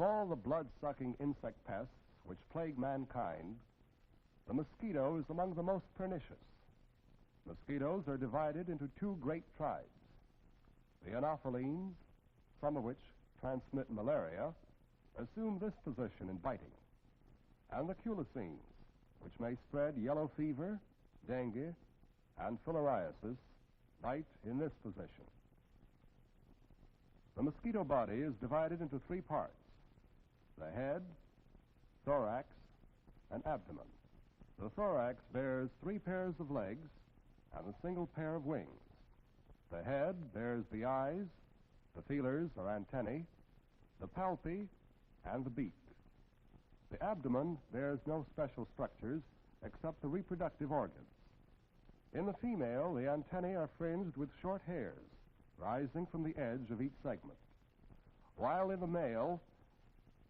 Of all the blood-sucking insect pests which plague mankind, the mosquito is among the most pernicious. Mosquitoes are divided into two great tribes. The anophelines, some of which transmit malaria, assume this position in biting, and the culisines, which may spread yellow fever, dengue, and filariasis, bite in this position. The mosquito body is divided into three parts: the head, thorax, and abdomen. The thorax bears 3 pairs of legs and a single pair of wings. The head bears the eyes, the feelers or antennae, the palpi, and the beak. The abdomen bears no special structures except the reproductive organs. In the female, the antennae are fringed with short hairs rising from the edge of each segment, while in the male,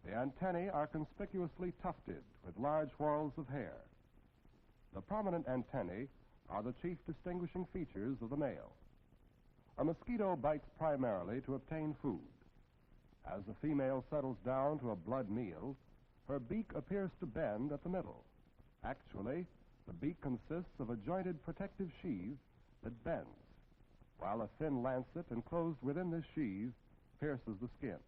the antennae are conspicuously tufted with large whorls of hair. The prominent antennae are the chief distinguishing features of the male. A mosquito bites primarily to obtain food. As the female settles down to a blood meal, her beak appears to bend at the middle. Actually, the beak consists of a jointed protective sheath that bends, while a thin lancet enclosed within this sheath pierces the skin.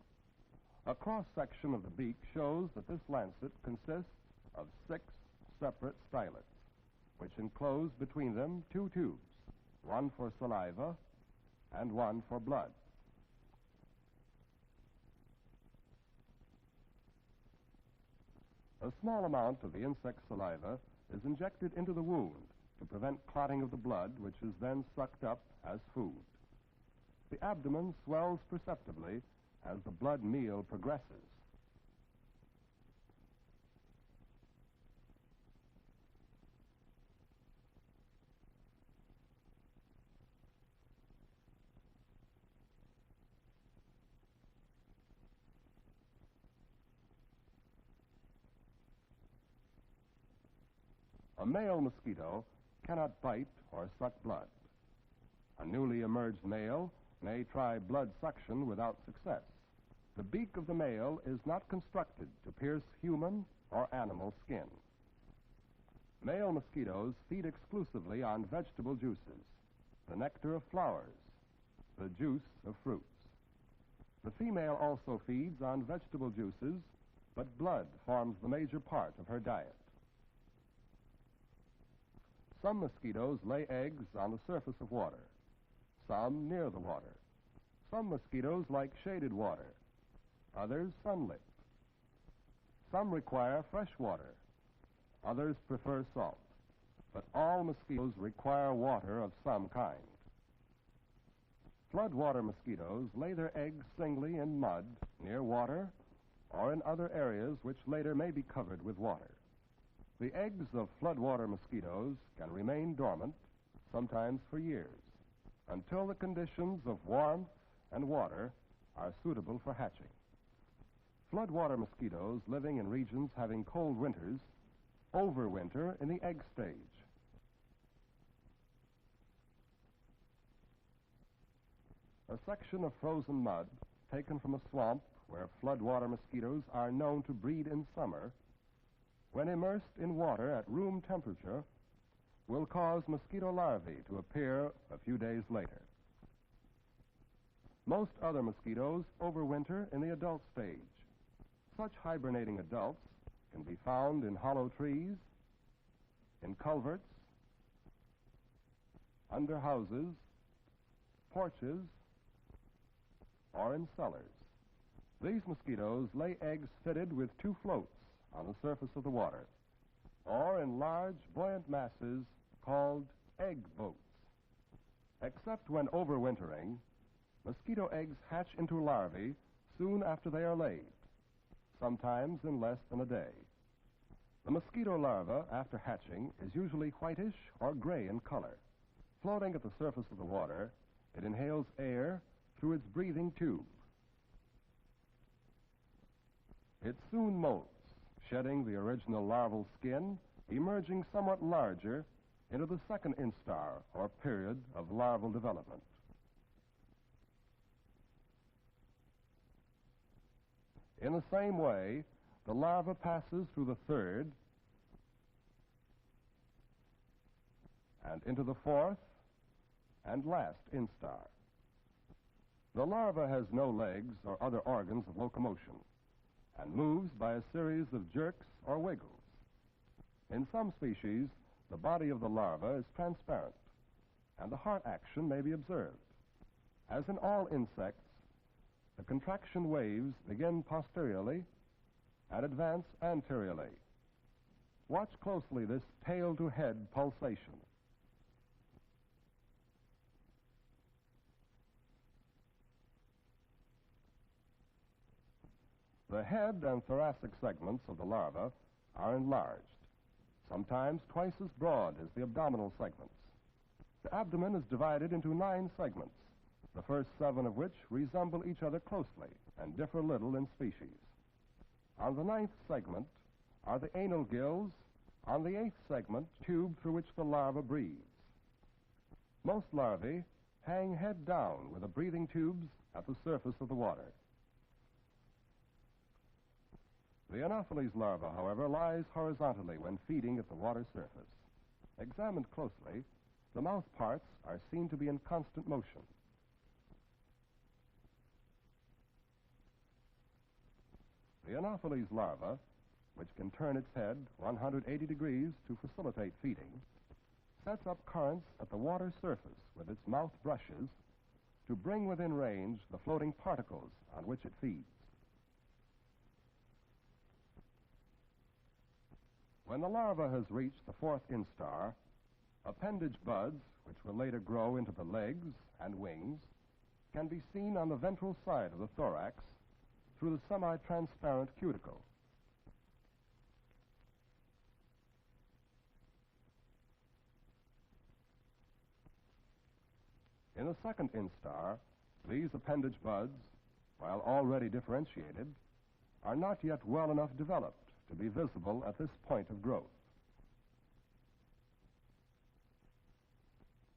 A cross-section of the beak shows that this lancet consists of 6 separate stylets, which enclose between them 2 tubes, one for saliva and one for blood. A small amount of the insect saliva is injected into the wound to prevent clotting of the blood, which is then sucked up as food. The abdomen swells perceptibly as the blood meal progresses. A male mosquito cannot bite or suck blood. A newly emerged male may try blood suction without success. The beak of the male is not constructed to pierce human or animal skin. Male mosquitoes feed exclusively on vegetable juices, the nectar of flowers, the juice of fruits. The female also feeds on vegetable juices, but blood forms the major part of her diet. Some mosquitoes lay eggs on the surface of water, some near the water. Some mosquitoes like shaded water, others sunlit. Some require fresh water, others prefer salt. But all mosquitoes require water of some kind. Floodwater mosquitoes lay their eggs singly in mud near water or in other areas which later may be covered with water. The eggs of floodwater mosquitoes can remain dormant, sometimes for years, until the conditions of warmth and water are suitable for hatching. Floodwater mosquitoes living in regions having cold winters overwinter in the egg stage. A section of frozen mud taken from a swamp where floodwater mosquitoes are known to breed in summer, when immersed in water at room temperature, will cause mosquito larvae to appear a few days later. Most other mosquitoes overwinter in the adult stage. Such hibernating adults can be found in hollow trees, in culverts, under houses, porches, or in cellars. These mosquitoes lay eggs fitted with two floats on the surface of the water, or in large, buoyant masses called egg boats. Except when overwintering, mosquito eggs hatch into larvae soon after they are laid, sometimes in less than a day. The mosquito larva, after hatching, is usually whitish or gray in color. Floating at the surface of the water, it inhales air through its breathing tube. It soon molts, shedding the original larval skin, emerging somewhat larger into the second instar, or period, of larval development. In the same way, the larva passes through the third and into the fourth and last instar. The larva has no legs or other organs of locomotion and moves by a series of jerks or wiggles. In some species, the body of the larva is transparent, and the heart action may be observed. As in all insects, the contraction waves begin posteriorly and advance anteriorly. Watch closely this tail-to-head pulsation. The head and thoracic segments of the larva are enlarged, sometimes twice as broad as the abdominal segments. The abdomen is divided into 9 segments, the first 7 of which resemble each other closely and differ little in species. On the 9th segment are the anal gills, on the 8th segment, tube through which the larva breathes. Most larvae hang head down with the breathing tubes at the surface of the water. The Anopheles larva, however, lies horizontally when feeding at the water surface. Examined closely, the mouth parts are seen to be in constant motion. The Anopheles larva, which can turn its head 180 degrees to facilitate feeding, sets up currents at the water surface with its mouth brushes to bring within range the floating particles on which it feeds. When the larva has reached the 4th instar, appendage buds, which will later grow into the legs and wings, can be seen on the ventral side of the thorax through the semi-transparent cuticle. In the 2nd instar, these appendage buds, while already differentiated, are not yet well enough developed to be visible at this point of growth.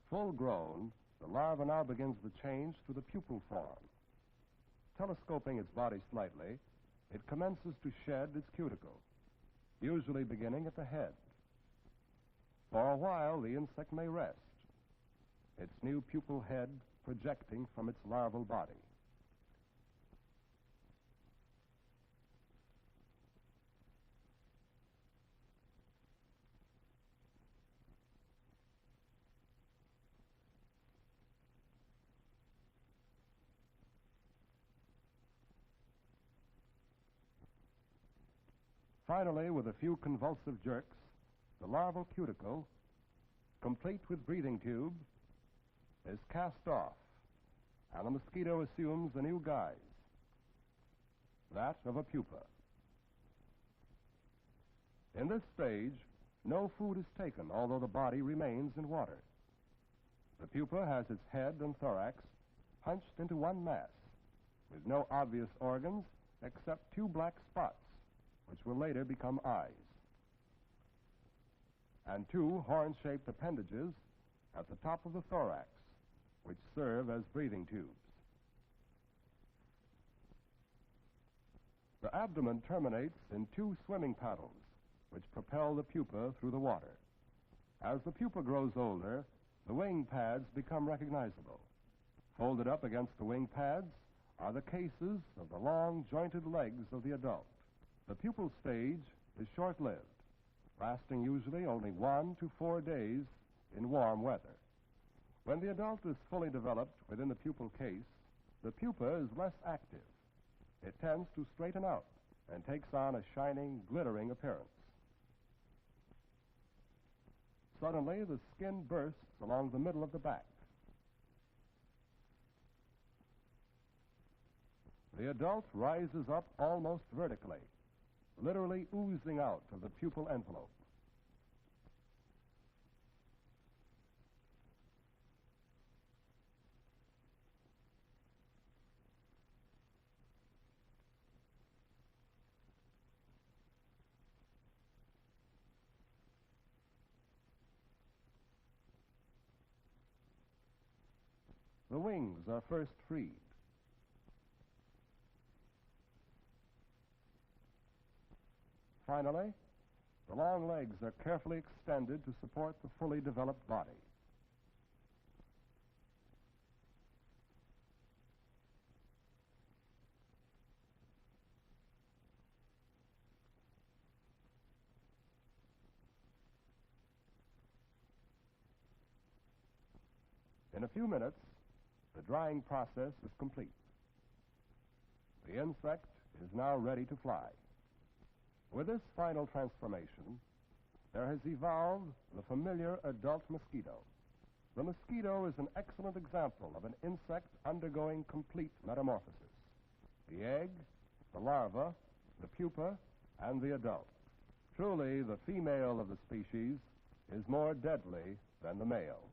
Full grown, the larva now begins the change to the pupal form. Telescoping its body slightly, it commences to shed its cuticle, usually beginning at the head. For a while, the insect may rest, its new pupal head projecting from its larval body. Finally, with a few convulsive jerks, the larval cuticle, complete with breathing tube, is cast off, and the mosquito assumes a new guise, that of a pupa. In this stage, no food is taken, although the body remains in water. The pupa has its head and thorax hunched into one mass, with no obvious organs except 2 black spots, which will later become eyes, and 2 horn-shaped appendages at the top of the thorax, which serve as breathing tubes. The abdomen terminates in 2 swimming paddles, which propel the pupa through the water. As the pupa grows older, the wing pads become recognizable. Folded up against the wing pads are the cases of the long, jointed legs of the adult. The pupal stage is short-lived, lasting usually only 1 to 4 days in warm weather. When the adult is fully developed within the pupal case, the pupa is less active. It tends to straighten out and takes on a shining, glittering appearance. Suddenly, the skin bursts along the middle of the back. The adult rises up almost vertically, literally oozing out of the pupal envelope. The wings are first freed. Finally, the long legs are carefully extended to support the fully developed body. In a few minutes, the drying process is complete. The insect is now ready to fly. With this final transformation, there has evolved the familiar adult mosquito. The mosquito is an excellent example of an insect undergoing complete metamorphosis. The egg, the larva, the pupa, and the adult. Truly, the female of the species is more deadly than the male.